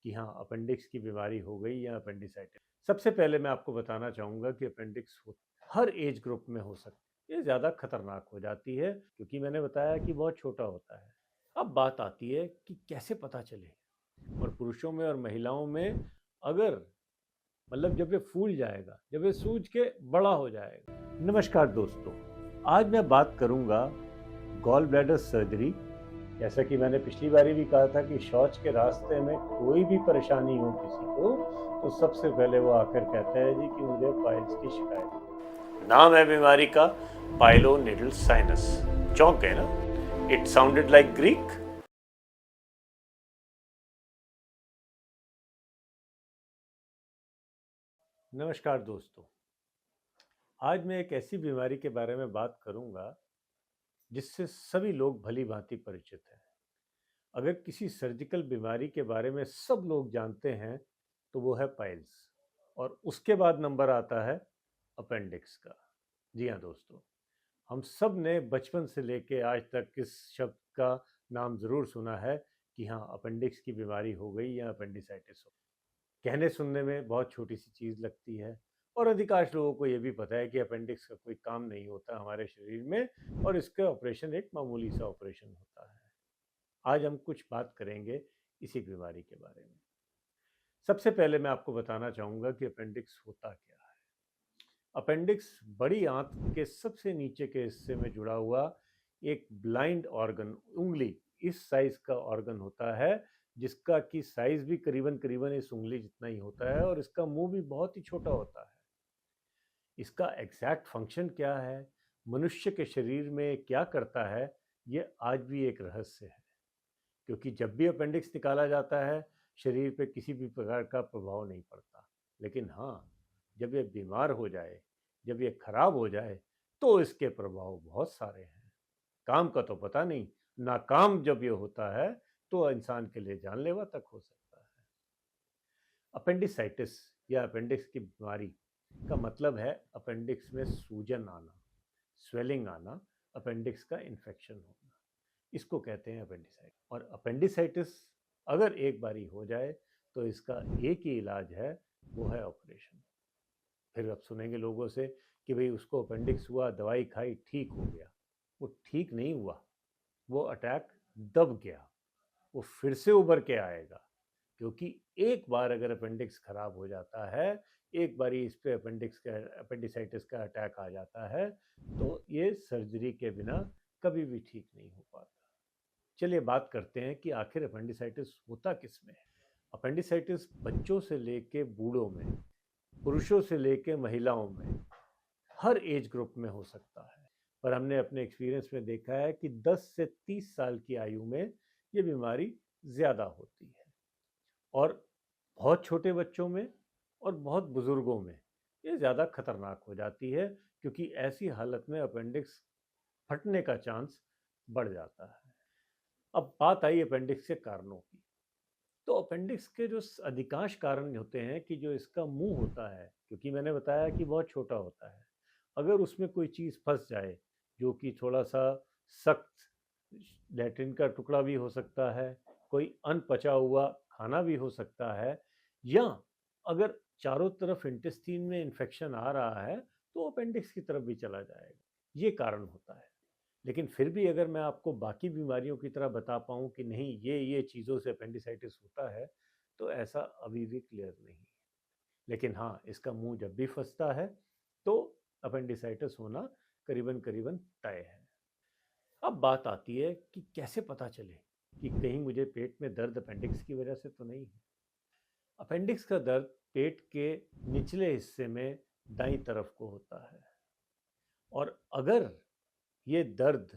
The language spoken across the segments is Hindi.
कि हाँ अपेंडिक्स की बीमारी हो गई या अपेंडिसाइटिस। सबसे पहले मैं आपको बताना चाहूँगा कि अपेंडिक्स हर एज ग्रुप में हो सकती है। ये ज़्यादा खतरनाक हो जाती है क्योंकि मैंने बताया कि बहुत छोटा होता है। अब बात आती है कि कैसे पता चले, और पुरुषों में और महिलाओं में अगर मतलब जब ये फूल जाएगा, जब ये सूज के बड़ा हो जाएगा। नमस्कार दोस्तों, आज मैं बात करूंगा गॉल ब्लैडर सर्जरी। जैसा कि मैंने पिछली बारी भी कहा था कि शौच के रास्ते में कोई भी परेशानी हो किसी को, तो सबसे पहले वो आकर कहता है जी कि मुझे पाइल्स की शिकायत है। नाम है बीमारी का पाइलोनेडल साइनस। चौंक गए ना? It sounded like Greek. नमस्कार दोस्तों, आज मैं एक ऐसी बीमारी के बारे में बात करूंगा जिससे सभी लोग भली भांति परिचित हैं। अगर किसी सर्जिकल बीमारी के बारे में सब लोग जानते हैं तो वो है पाइल्स, और उसके बाद नंबर आता है अपेंडिक्स का। जी हाँ दोस्तों, हम सब ने बचपन से लेके आज तक इस शब्द का नाम ज़रूर सुना है कि हाँ अपेंडिक्स की बीमारी हो गई या अपेंडिसाइटिस हो। कहने सुनने में बहुत छोटी सी चीज़ लगती है, और अधिकांश लोगों को ये भी पता है कि अपेंडिक्स का कोई काम नहीं होता हमारे शरीर में, और इसका ऑपरेशन एक मामूली सा ऑपरेशन होता है। आज हम कुछ बात करेंगे इसी बीमारी के बारे में। सबसे पहले मैं आपको बताना चाहूँगा कि अपेंडिक्स होता क्या है। अपेंडिक्स बड़ी आंत के सबसे नीचे के हिस्से में जुड़ा हुआ एक ब्लाइंड ऑर्गन, उंगली इस साइज का ऑर्गन होता है, जिसका कि साइज भी करीबन करीबन इस उंगली जितना ही होता है, और इसका मुंह भी बहुत ही छोटा होता है। इसका एग्जैक्ट फंक्शन क्या है, मनुष्य के शरीर में क्या करता है, ये आज भी एक रहस्य है। क्योंकि जब भी अपेंडिक्स निकाला जाता है शरीर पे किसी भी प्रकार का प्रभाव नहीं पड़ता, लेकिन हाँ जब ये बीमार हो जाए, जब ये खराब हो जाए, तो इसके प्रभाव बहुत सारे हैं। काम का तो पता नहीं, नाकाम जब ये होता है तो इंसान के लिए जानलेवा तक हो सकता है। अपेंडिसाइटिस या अपेंडिक्स की बीमारी का मतलब है अपेंडिक्स में सूजन आना, स्वेलिंग आना, अपेंडिक्स का इन्फेक्शन होना। इसको कहते हैं अपेंडिसाइटिस। और अपेंडिसाइटिस अगर एक बारी हो जाए तो इसका एक ही इलाज है, वो है ऑपरेशन। फिर अब सुनेंगे लोगों से कि भाई उसको अपेंडिक्स हुआ, दवाई खाई, ठीक हो गया। वो ठीक नहीं हुआ, वो अटैक दब गया, वो फिर से उभर के आएगा। क्योंकि एक बार अगर अपेंडिक्स खराब हो जाता है, एक बारी इस पे अपेंडिसाइटिस का अटैक आ जाता है, तो ये सर्जरी के बिना कभी भी ठीक नहीं हो पाता। चलिए बात करते हैं कि आखिर अपेंडिसाइटिस होता किस में है। अपेंडिसाइटिस बच्चों से लेके बूढ़ों में, पुरुषों से लेके महिलाओं में, हर एज ग्रुप में हो सकता है। पर हमने अपने एक्सपीरियंस में देखा है कि 10 से 30 साल की आयु में ये बीमारी ज़्यादा होती है, और बहुत छोटे बच्चों में और बहुत बुज़ुर्गों में ये ज़्यादा खतरनाक हो जाती है, क्योंकि ऐसी हालत में अपेंडिक्स फटने का चांस बढ़ जाता है। अब बात आई अपेंडिक्स के कारणों की। तो अपेंडिक्स के जो अधिकांश कारण होते हैं कि जो इसका मुंह होता है, क्योंकि मैंने बताया कि बहुत छोटा होता है, अगर उसमें कोई चीज़ फंस जाए, जो कि थोड़ा सा सख्त लैट्रिन का टुकड़ा भी हो सकता है, कोई अनपचा हुआ खाना भी हो सकता है, या अगर चारों तरफ इंटेस्टीन में इन्फेक्शन आ रहा है तो अपेंडिक्स की तरफ भी चला जाएगा। ये कारण होता है। लेकिन फिर भी अगर मैं आपको बाकी बीमारियों की तरह बता पाऊँ कि नहीं ये चीज़ों से अपेंडिसाइटिस होता है, तो ऐसा अभी भी क्लियर नहीं है। लेकिन हाँ, इसका मुंह जब भी फंसता है तो अपेंडिसाइटिस होना करीबन करीबन तय है। अब बात आती है कि कैसे पता चले कि कहीं मुझे पेट में दर्द अपेंडिक्स की वजह से तो नहीं है। अपेंडिक्स का दर्द पेट के निचले हिस्से में दाईं तरफ को होता है, और अगर ये दर्द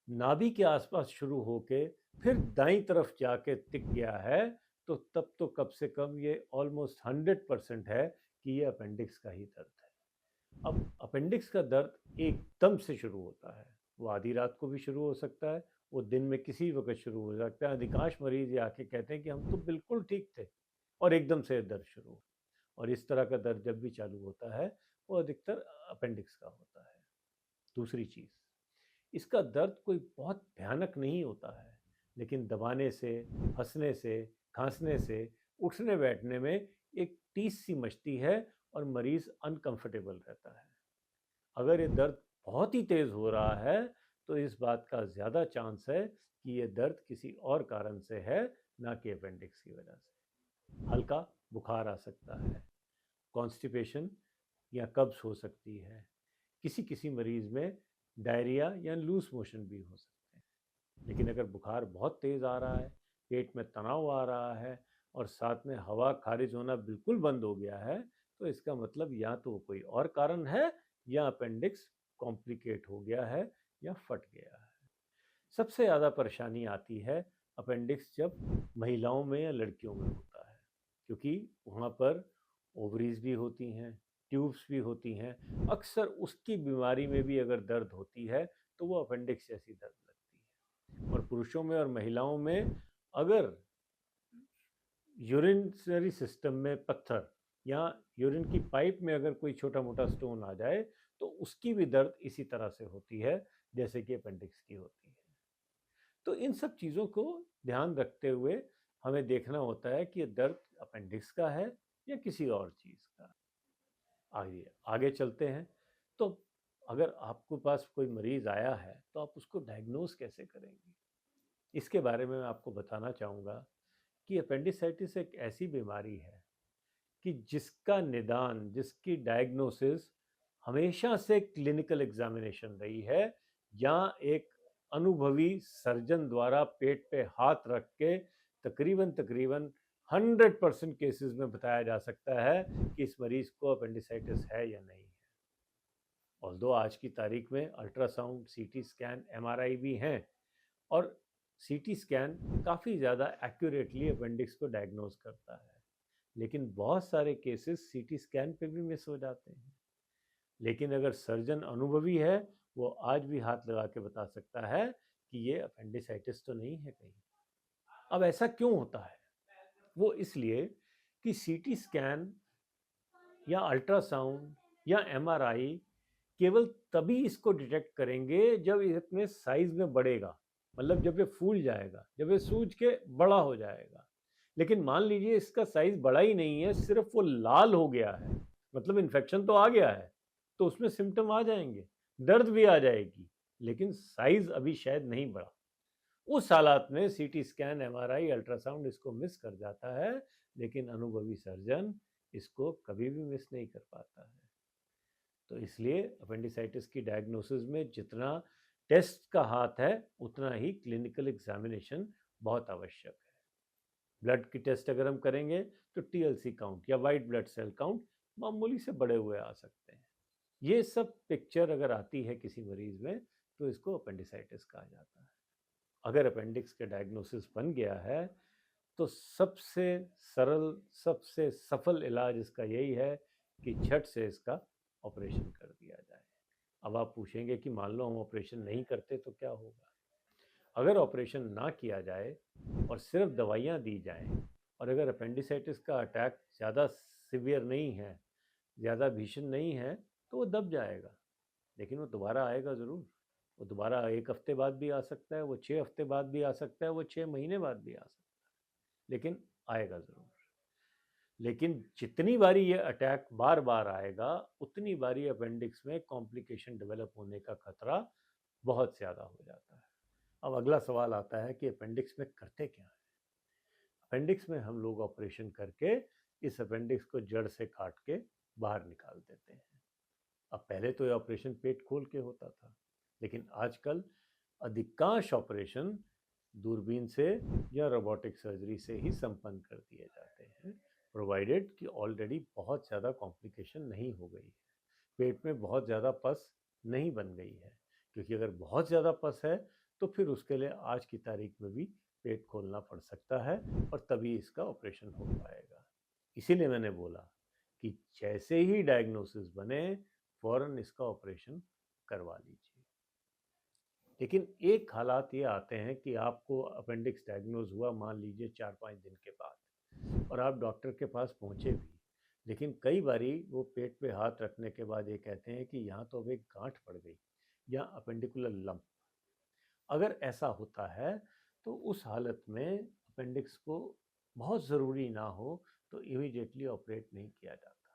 नाभि के आसपास शुरू होके फिर दाईं तरफ जाके टिक गया है, तो तब तो कम से कम ये ऑलमोस्ट 100% है कि ये अपेंडिक्स का ही दर्द है। अब अपेंडिक्स का दर्द एकदम से शुरू होता है, वो आधी रात को भी शुरू हो सकता है, वो दिन में किसी वक्त शुरू हो सकता है। अधिकांश मरीज ये आके कहते हैं कि हम तो बिल्कुल ठीक थे और एकदम से दर्द शुरू हो। और इस तरह का दर्द जब भी चालू होता है वो अधिकतर अपेंडिक्स का होता है। दूसरी चीज़, इसका दर्द कोई बहुत भयानक नहीं होता है, लेकिन दबाने से, हंसने से, खांसने से उठने बैठने में एक टीस सी मचती है और मरीज अनकंफर्टेबल रहता है। अगर ये दर्द बहुत ही तेज हो रहा है तो इस बात का ज़्यादा चांस है कि ये दर्द किसी और कारण से है, ना कि अपेंडिक्स की वजह से। हल्का बुखार आ सकता है, कॉन्स्टिपेशन या कब्ज हो सकती है, किसी किसी मरीज में डायरिया या लूज मोशन भी हो सकते हैं। लेकिन अगर बुखार बहुत तेज़ आ रहा है, पेट में तनाव आ रहा है और साथ में हवा खारिज होना बिल्कुल बंद हो गया है, तो इसका मतलब या तो कोई और कारण है या अपेंडिक्स कॉम्प्लिकेट हो गया है या फट गया है। सबसे ज़्यादा परेशानी आती है अपेंडिक्स जब महिलाओं में या लड़कियों में होता है, क्योंकि वहाँ पर ओवरीज भी होती हैं, ट्यूब्स भी होती हैं। अक्सर उसकी बीमारी में भी अगर दर्द होती है तो वो अपेंडिक्स जैसी दर्द लगती है। और पुरुषों में और महिलाओं में अगर यूरिनरी सिस्टम में पत्थर या यूरिन की पाइप में अगर कोई छोटा मोटा स्टोन आ जाए तो उसकी भी दर्द इसी तरह से होती है जैसे कि अपेंडिक्स की होती है। तो इन सब चीज़ों को ध्यान रखते हुए हमें देखना होता है कि ये दर्द अपेंडिक्स का है या किसी और चीज़ का। आइए आगे चलते हैं। तो अगर आपके पास कोई मरीज़ आया है तो आप उसको डायग्नोज कैसे करेंगे, इसके बारे में मैं आपको बताना चाहूँगा कि अपेंडिसाइटिस एक ऐसी बीमारी है कि जिसका निदान, जिसकी डायग्नोसिस हमेशा से क्लिनिकल एग्जामिनेशन रही है या एक अनुभवी सर्जन द्वारा पेट पे हाथ रख के तकरीबन तकरीबन 100% केसेस में बताया जा सकता है कि इस मरीज को अपेंडिसाइटिस है या नहीं है। ऑल्दो आज की तारीख में अल्ट्रासाउंड, सीटी स्कैन, एमआरआई भी हैं और सीटी स्कैन काफ़ी ज़्यादा एक्यूरेटली अपेंडिक्स को डायग्नोज करता है, लेकिन बहुत सारे केसेस सीटी स्कैन पे भी मिस हो जाते हैं। लेकिन अगर सर्जन अनुभवी है वो आज भी हाथ लगा के बता सकता है कि ये अपेंडिसाइटिस तो नहीं है कहीं। अब ऐसा क्यों होता है? वो इसलिए कि सीटी स्कैन या अल्ट्रासाउंड या एमआरआई केवल तभी इसको डिटेक्ट करेंगे जब इतने साइज में बढ़ेगा, मतलब जब ये फूल जाएगा, जब ये सूज के बड़ा हो जाएगा। लेकिन मान लीजिए इसका साइज बड़ा ही नहीं है, सिर्फ वो लाल हो गया है, मतलब इन्फेक्शन तो आ गया है, तो उसमें सिम्टम आ जाएंगे, दर्द भी आ जाएगी, लेकिन साइज अभी शायद नहीं बढ़ा। उस हालात में सीटी स्कैन, एमआरआई, अल्ट्रासाउंड इसको मिस कर जाता है, लेकिन अनुभवी सर्जन इसको कभी भी मिस नहीं कर पाता है। तो इसलिए अपेंडिसाइटिस की डायग्नोसिस में जितना टेस्ट का हाथ है उतना ही क्लिनिकल एग्जामिनेशन बहुत आवश्यक है। ब्लड की टेस्ट अगर हम करेंगे तो टीएलसी काउंट या वाइट ब्लड सेल काउंट मामूली से बढ़े हुए आ सकते हैं। ये सब पिक्चर अगर आती है किसी मरीज में तो इसको अपेंडिसाइटिस कहा जाता है। अगर अपेंडिक्स का डायग्नोसिस बन गया है तो सबसे सरल, सबसे सफल इलाज इसका यही है कि झट से इसका ऑपरेशन कर दिया जाए। अब आप पूछेंगे कि मान लो हम ऑपरेशन नहीं करते तो क्या होगा? अगर ऑपरेशन ना किया जाए और सिर्फ दवाइयाँ दी जाएं और अगर अपेंडिसाइटिस का अटैक ज़्यादा सिवियर नहीं है, ज़्यादा भीषण नहीं है, तो वो दब जाएगा, लेकिन वो दोबारा आएगा ज़रूर। वो दोबारा 1 हफ्ते बाद भी आ सकता है, वो 6 हफ्ते बाद भी आ सकता है, वो 6 महीने बाद भी आ सकता है, लेकिन आएगा ज़रूर। लेकिन जितनी बारी ये अटैक बार बार आएगा उतनी बारी अपेंडिक्स में कॉम्प्लिकेशन डेवलप होने का खतरा बहुत ज़्यादा हो जाता है। अब अगला सवाल आता है कि अपेंडिक्स में करते क्या है? अपेंडिक्स में हम लोग ऑपरेशन करके इस अपेंडिक्स को जड़ से काट के बाहर निकाल देते हैं। अब पहले तो ये ऑपरेशन पेट खोल के होता था, लेकिन आजकल अधिकांश ऑपरेशन दूरबीन से या रोबोटिक सर्जरी से ही संपन्न कर दिए जाते हैं, प्रोवाइडेड कि ऑलरेडी बहुत ज़्यादा कॉम्प्लिकेशन नहीं हो गई है, पेट में बहुत ज़्यादा पस नहीं बन गई है। क्योंकि अगर बहुत ज़्यादा पस है तो फिर उसके लिए आज की तारीख में भी पेट खोलना पड़ सकता है और तभी इसका ऑपरेशन हो पाएगा। इसीलिए मैंने बोला कि जैसे ही डायग्नोसिस बने फ़ौरन इसका ऑपरेशन करवा लीजिए। लेकिन एक हालात ये आते हैं कि आपको अपेंडिक्स डायग्नोज हुआ मान लीजिए 4-5 दिन के बाद और आप डॉक्टर के पास पहुँचे भी, लेकिन कई बारी वो पेट पे हाथ रखने के बाद ये कहते हैं कि यहाँ तो अब एक गांठ पड़ गई या अपेंडिकुलर लंप। अगर ऐसा होता है तो उस हालत में अपेंडिक्स को बहुत ज़रूरी ना हो तो इमीडिएटली ऑपरेट नहीं किया जाता।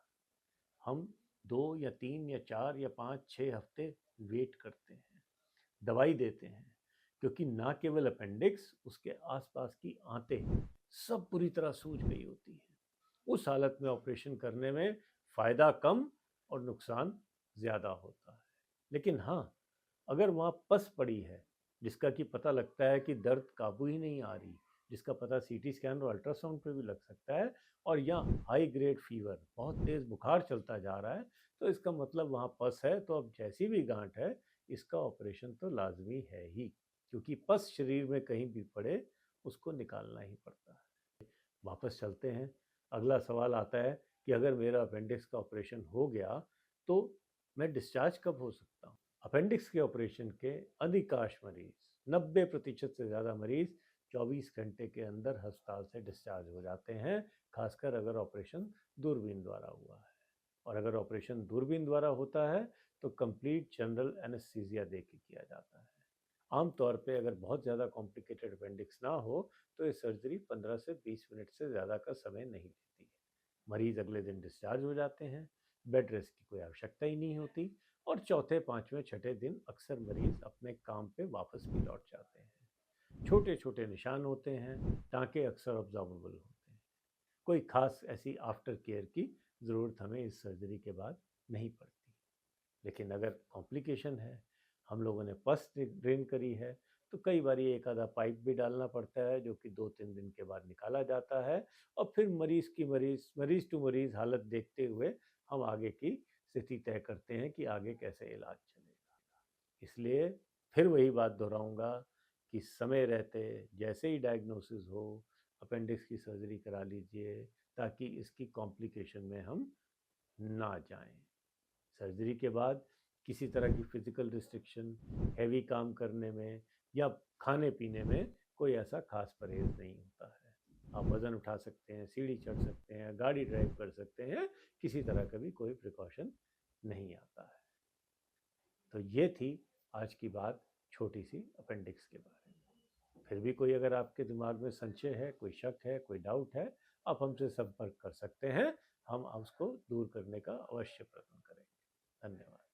हम 2 या 3 या 4 या 5-6 हफ्ते वेट करते हैं, दवाई देते हैं, क्योंकि ना केवल अपेंडिक्स, उसके आसपास की आंतें सब पूरी तरह सूज गई होती हैं। उस हालत में ऑपरेशन करने में फ़ायदा कम और नुकसान ज़्यादा होता है। लेकिन हाँ, अगर वहाँ पस पड़ी है जिसका कि पता लगता है कि दर्द काबू ही नहीं आ रही, जिसका पता सीटी स्कैन और अल्ट्रासाउंड पे भी लग सकता है, और या हाई ग्रेड फीवर, बहुत तेज़ बुखार चलता जा रहा है, तो इसका मतलब वहाँ पस है। तो अब जैसी भी गांठ है, इसका ऑपरेशन तो लाजमी है ही, क्योंकि पस शरीर में कहीं भी पड़े उसको निकालना ही पड़ता है। वापस चलते हैं। अगला सवाल आता है कि अगर मेरा अपेंडिक्स का ऑपरेशन हो गया तो मैं डिस्चार्ज कब हो सकता हूँ? अपेंडिक्स के ऑपरेशन के अधिकांश मरीज, 90% से ज़्यादा मरीज 24 घंटे के अंदर अस्पताल से डिस्चार्ज हो जाते हैं, खासकर अगर ऑपरेशन दूरबीन द्वारा हुआ है। और अगर ऑपरेशन दूरबीन द्वारा होता है तो कंप्लीट जनरल एनेस्थीसिया दे के किया जाता है। आमतौर पे अगर बहुत ज़्यादा कॉम्प्लिकेटेड अपेंडिक्स ना हो तो ये सर्जरी 15 से 20 मिनट से ज़्यादा का समय नहीं लेती है। मरीज़ अगले दिन डिस्चार्ज हो जाते हैं, बेड रेस्ट की कोई आवश्यकता ही नहीं होती, और चौथे, पाँचवें, छठे दिन अक्सर मरीज़ अपने काम पे वापस भी लौट जाते हैं। छोटे छोटे निशान होते हैं, टाँके अक्सर ऑब्जर्वेबल होते हैं। कोई खास ऐसी आफ्टर केयर की ज़रूरत हमें इस सर्जरी के बाद नहीं पड़ती। लेकिन अगर कॉम्प्लिकेशन है, हम लोगों ने पस ड्रेन करी है, तो कई बार एक आधा पाइप भी डालना पड़ता है, जो कि 2-3 दिन के बाद निकाला जाता है। और फिर मरीज़ टू मरीज़ हालत देखते हुए हम आगे की स्थिति तय करते हैं कि आगे कैसे इलाज चलेगा। इसलिए फिर वही बात दोहराऊंगा कि समय रहते जैसे ही डायग्नोसिस हो, अपेंडिक्स की सर्जरी करा लीजिए, ताकि इसकी कॉम्प्लिकेशन में हम ना जाएं। सर्जरी के बाद किसी तरह की फिजिकल रिस्ट्रिक्शन, हैवी काम करने में या खाने पीने में कोई ऐसा खास परहेज नहीं होता है। आप वज़न उठा सकते हैं, सीढ़ी चढ़ सकते हैं, गाड़ी ड्राइव कर सकते हैं, किसी तरह का भी कोई प्रिकॉशन नहीं आता है। तो ये थी आज की बात, छोटी सी अपेंडिक्स के बारे में। फिर भी कोई अगर आपके दिमाग में संशय है, कोई शक है, कोई डाउट है, आप हमसे संपर्क कर सकते हैं। हम उसको दूर करने का अवश्य प्रयत्न करेंगे। धन्यवाद।